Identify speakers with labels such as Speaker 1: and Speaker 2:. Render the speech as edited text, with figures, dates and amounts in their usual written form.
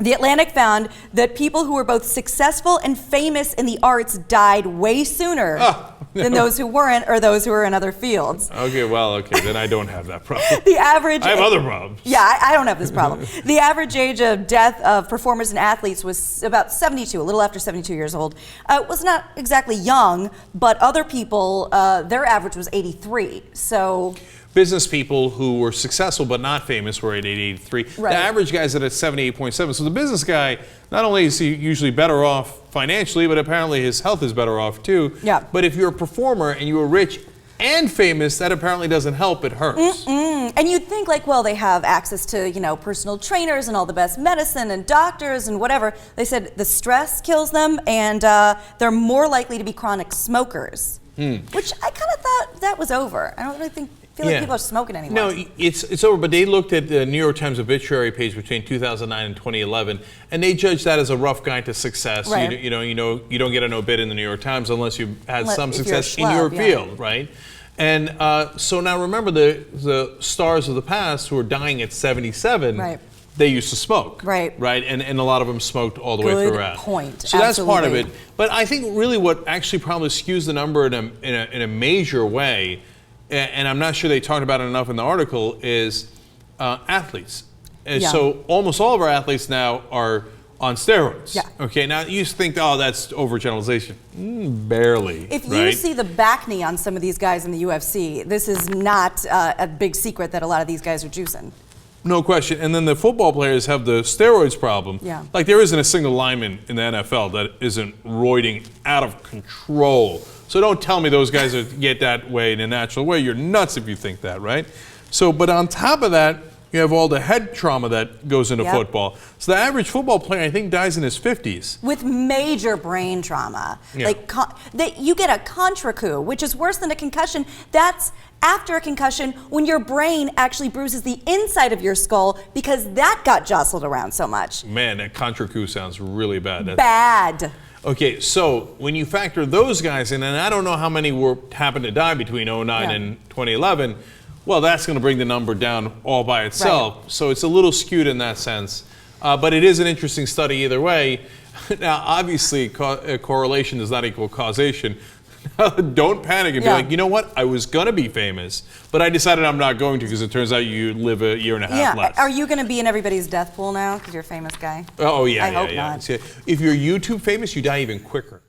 Speaker 1: The Atlantic found that people who were both successful and famous in the arts died way sooner than those who weren't, or those who were in other fields.
Speaker 2: Okay, well, then I don't have that problem.
Speaker 1: The average...
Speaker 2: I have other problems.
Speaker 1: Yeah, I don't have this problem. The average age of death of performers and athletes was about 72, a little after 72 years old. It was not exactly young, but other people, their average was 83, so...
Speaker 2: Business people who were successful but not famous were at 83.
Speaker 1: Right.
Speaker 2: The average guy's at 78.7. So the business guy, not only is he usually better off financially, but apparently his health is better off too.
Speaker 1: Yeah.
Speaker 2: But if you're a performer and you were rich and famous, that apparently doesn't help. It hurts.
Speaker 1: And you'd think like, well, they have access to, you know, personal trainers and all the best medicine and doctors and whatever. They said the stress kills them, and they're more likely to be chronic smokers, which I kind of thought that was over. I don't really feel like people are smoking anymore.
Speaker 2: No, it's over, but they looked at the New York Times obituary page between 2009 and 2011, and they judged that as a rough guide to success.
Speaker 1: Right.
Speaker 2: You don't get an obit in the New York Times unless you had some success in
Speaker 1: schlub,
Speaker 2: your field, right? And so now remember the stars of the past who are dying at 77.
Speaker 1: Right.
Speaker 2: They used to smoke,
Speaker 1: right?
Speaker 2: And a lot of them smoked all the way throughout.
Speaker 1: Good point.
Speaker 2: So that's part of it. But I think really what actually probably skews the number in a major way, and I'm not sure they talked about it enough in the article, is athletes. And so almost all of our athletes now are on steroids.
Speaker 1: Yeah.
Speaker 2: Okay, now you think, oh, that's overgeneralization. Barely.
Speaker 1: If you see the back knee on some of these guys in the UFC, this is not a big secret that a lot of these guys are juicing.
Speaker 2: No question. And then the football players have the steroids problem.
Speaker 1: Yeah.
Speaker 2: Like there isn't a single lineman in the NFL that isn't roiding out of control. So don't tell me those guys get that way in a natural way. You're nuts if you think that, right? So, but on top of that, you have all the head trauma that goes into football. So the average football player, I think, dies in his 50s.
Speaker 1: With major brain trauma.
Speaker 2: Yeah.
Speaker 1: Like, you get a contra coup, which is worse than a concussion. That's after a concussion when your brain actually bruises the inside of your skull because that got jostled around so much.
Speaker 2: Man, that contra coup sounds really bad.
Speaker 1: Bad.
Speaker 2: Okay, so when you factor those guys in, and I don't know how many happened to die between 2009 and 2011, well, that's going to bring the number down all by itself. Right. So it's a little skewed in that sense. But it is an interesting study either way. Now, obviously, correlation does not equal causation. Don't panic and be like, you know what? I was going to be famous, but I decided I'm not going to because it turns out you live a year and a half less.
Speaker 1: Are you going to be in everybody's death pool now because you're a famous guy?
Speaker 2: Oh, yeah.
Speaker 1: I hope not.
Speaker 2: If you're YouTube famous, you die even quicker.